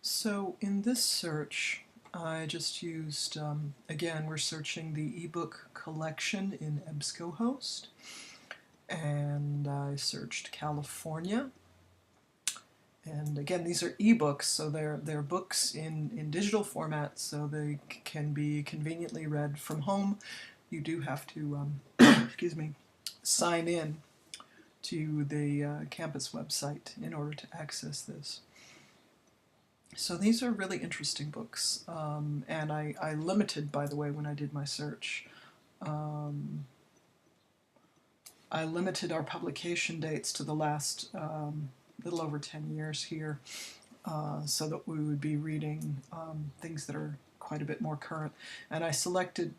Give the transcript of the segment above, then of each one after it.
So in this search, I just used, again, we're searching the ebook collection in EBSCOhost, and I searched California. And again, these are ebooks, so they're books in digital format, so they can be conveniently read from home. You do have to, excuse me, sign in to the campus website in order to access this. So these are really interesting books, and I limited, by the way, when I did my search. I limited our publication dates to the last little over 10 years here, so that we would be reading things that are quite a bit more current. And I selected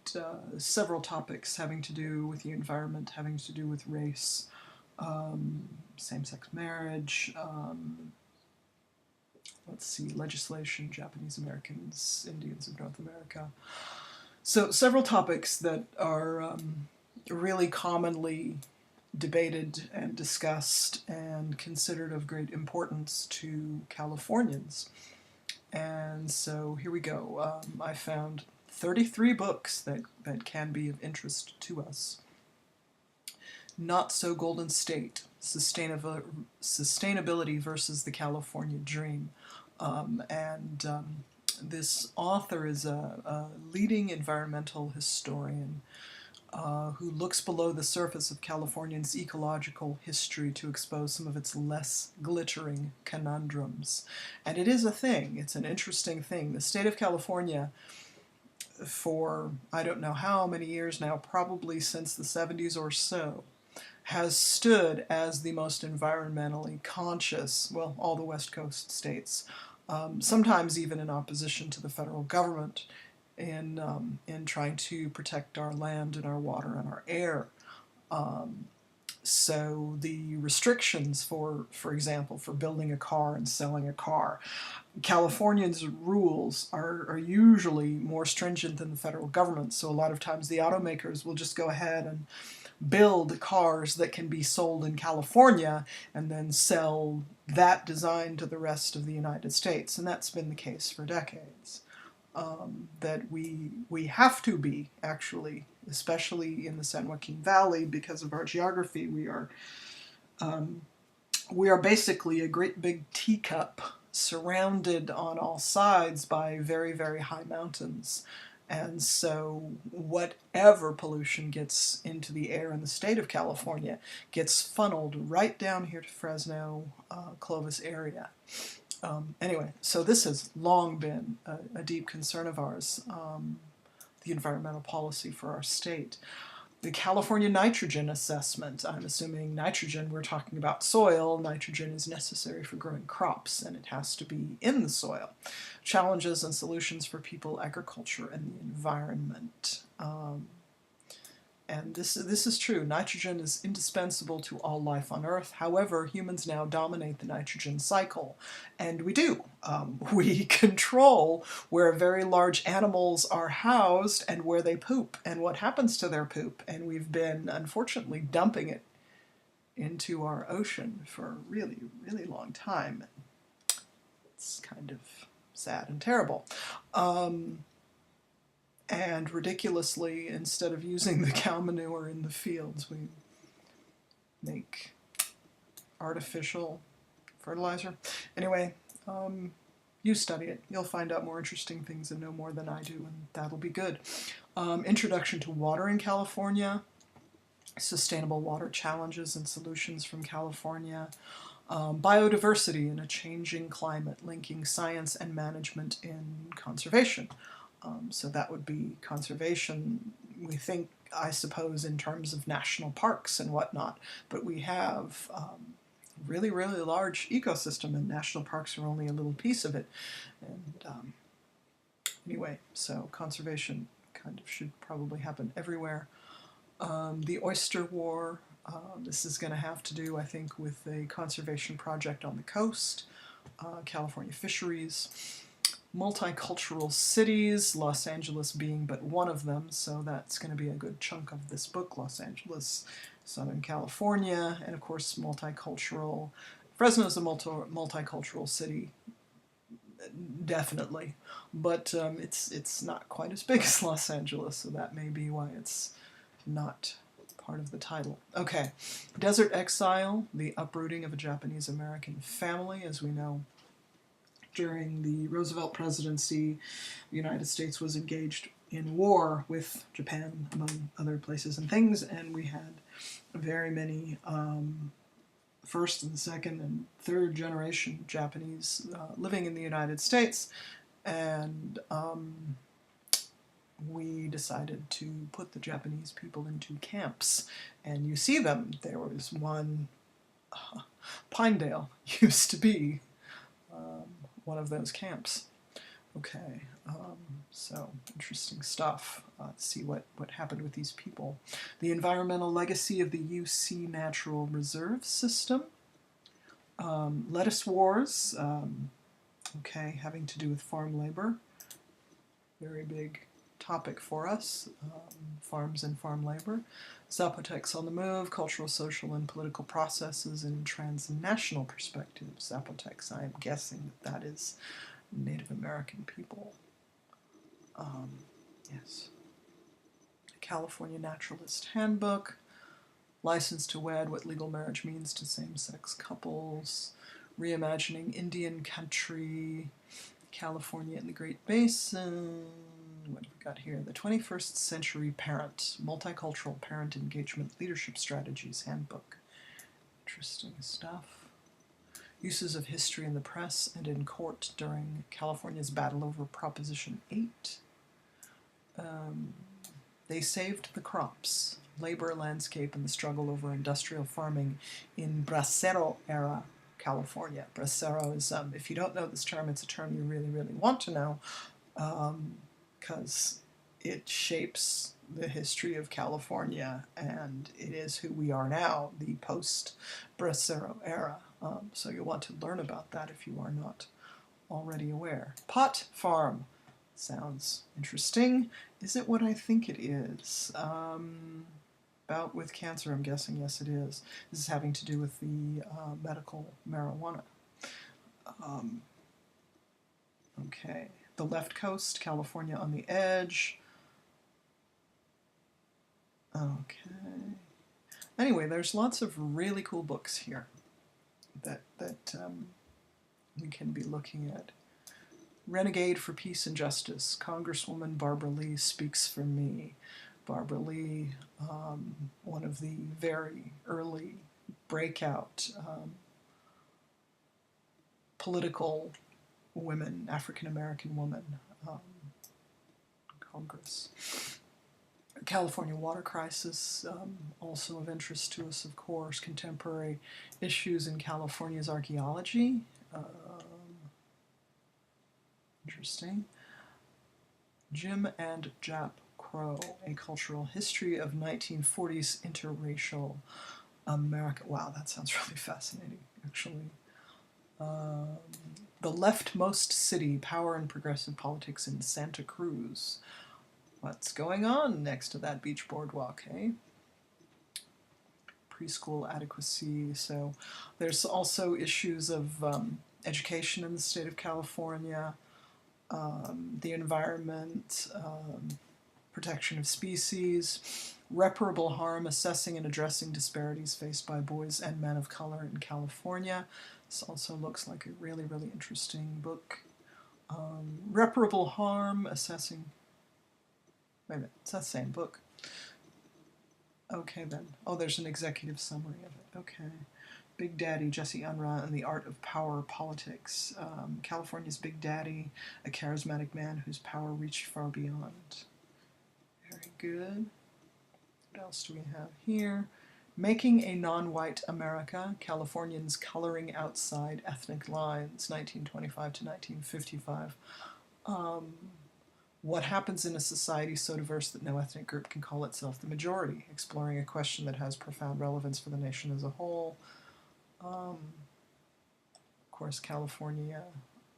several topics having to do with the environment, having to do with race, same-sex marriage, let's see, legislation, Japanese Americans, Indians of North America. So several topics that are really commonly debated and discussed and considered of great importance to Californians. And so here we go. I found 33 books that can be of interest to us. Not So Golden State, Sustainability versus the California Dream. This author is a leading environmental historian who looks below the surface of California's ecological history to expose some of its less glittering conundrums. And it is a thing. It's an interesting thing. The state of California, for I don't know how many years now, probably since the 70s or so, has stood as the most environmentally conscious, well, all the West Coast states, sometimes even in opposition to the federal government in trying to protect our land and our water and our air. So the restrictions, for example, for building a car and selling a car, Californians' rules are usually more stringent than the federal government, so a lot of times the automakers will just go ahead and build cars that can be sold in California and then sell that design to the rest of the United States, and that's been the case for decades. That we have to be, actually, especially in the San Joaquin Valley, because of our geography. We are basically a great big teacup surrounded on all sides by very, very high mountains. And so whatever pollution gets into the air in the state of California gets funneled right down here to Fresno, Clovis area. Anyway, so this has long been a deep concern of ours, the environmental policy for our state. The California nitrogen assessment, I'm assuming nitrogen, we're talking about soil. Nitrogen is necessary for growing crops, and it has to be in the soil. Challenges and solutions for people, agriculture, and the environment. And this is true. Nitrogen is indispensable to all life on Earth. However, humans now dominate the nitrogen cycle. And we do. We control where very large animals are housed and where they poop and what happens to their poop. And we've been, unfortunately, dumping it into our ocean for a really, really long time. It's kind of sad and terrible. And ridiculously, instead of using the cow manure in the fields, we make artificial fertilizer. Anyway, you study it. You'll find out more interesting things and know more than I do, and that'll be good. Introduction to Water in California, Sustainable Water Challenges and Solutions from California, Biodiversity in a Changing Climate, Linking Science and Management in Conservation. So that would be conservation, we think, I suppose, in terms of national parks and whatnot, but we have really, really large ecosystem, and national parks are only a little piece of it. And anyway, so conservation kind of should probably happen everywhere. The Oyster War, this is going to have to do, I think, with a conservation project on the coast, California fisheries. Multicultural cities, Los Angeles being but one of them, so that's going to be a good chunk of this book. Los Angeles, Southern California, and of course multicultural. Fresno is a multicultural city, definitely. But it's not quite as big as Los Angeles, so that may be why it's not part of the title. Okay, Desert Exile, the uprooting of a Japanese American family. As we know, during the Roosevelt presidency, the United States was engaged in war with Japan, among other places and things, and we had very many first and second and third generation Japanese living in the United States, and we decided to put the Japanese people into camps. And you see them. There was one, Pinedale used to be one of those camps. Okay, so interesting stuff. See what happened with these people. The environmental legacy of the UC Natural Reserve System. Lettuce wars, okay, having to do with farm labor. Very big topic for us, farms and farm labor. Zapotecs on the move, cultural, social, and political processes in transnational perspectives. Zapotecs, I am guessing that is Native American people. Yes. California Naturalist Handbook. License to Wed, what legal marriage means to same-sex couples. Reimagining Indian country. California and the Great Basin. What have we got here? The 21st Century Parent, Multicultural Parent Engagement Leadership Strategies Handbook. Interesting stuff. Uses of history in the press and in court during California's battle over Proposition 8. They saved the crops. Labor landscape and the struggle over industrial farming in Bracero era California. Bracero is, if you don't know this term, it's a term you really, really want to know, because it shapes the history of California, and it is who we are now, the post-Bracero era. So you'll want to learn about that if you are not already aware. Pot farm. Sounds interesting. Is it what I think it is? Bout with cancer, I'm guessing. Yes, it is. This is having to do with the medical marijuana. Okay. The Left Coast, California on the Edge. Okay. Anyway, there's lots of really cool books here that we can be looking at. Renegade for Peace and Justice. Congresswoman Barbara Lee speaks for me. Barbara Lee, one of the very early breakout political women, African-American woman, Congress. California water crisis, also of interest to us, of course. Contemporary issues in California's archaeology. Interesting. Jim and Jap Crow, A Cultural History of 1940s Interracial America. Wow, that sounds really fascinating, actually. The Leftmost City, Power and Progressive Politics in Santa Cruz. What's going on next to that beach boardwalk, eh? Preschool adequacy. So there's also issues of education in the state of California, the environment, protection of species, reparable harm, assessing and addressing disparities faced by boys and men of color in California. This also looks like a really, really interesting book. Reparable harm, assessing... Wait a minute, it's that same book. Okay then. Oh, there's an executive summary of it. Okay. Big Daddy, Jesse Unruh, and the Art of Power Politics. California's Big Daddy, a charismatic man whose power reached far beyond. Very good. What else do we have here? Making a Non-White America, Californians Coloring Outside Ethnic Lines, 1925 to 1955. What happens in a society so diverse that no ethnic group can call itself the majority? Exploring a question that has profound relevance for the nation as a whole. Of course, California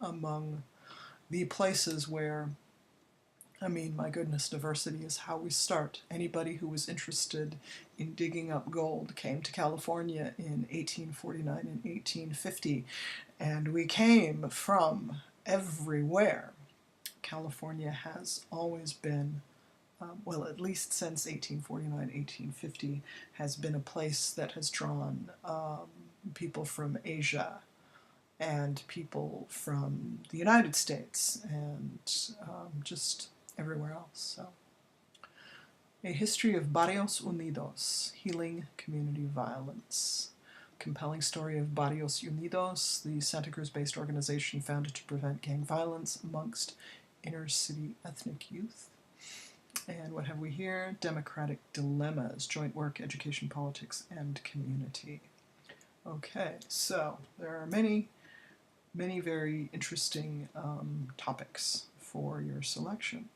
among the places where, I mean, my goodness, diversity is how we start. Anybody who was interested in digging up gold came to California in 1849 and 1850, and we came from everywhere. California has always been, well, at least since 1849, 1850, has been a place that has drawn people from Asia and people from the United States and just everywhere else. So, a history of Barrios Unidos, healing community violence. Compelling story of Barrios Unidos, the Santa Cruz-based organization founded to prevent gang violence amongst inner-city ethnic youth. And what have we here? Democratic dilemmas, joint work, education, politics, and community. Okay, so there are many very interesting topics for your selection.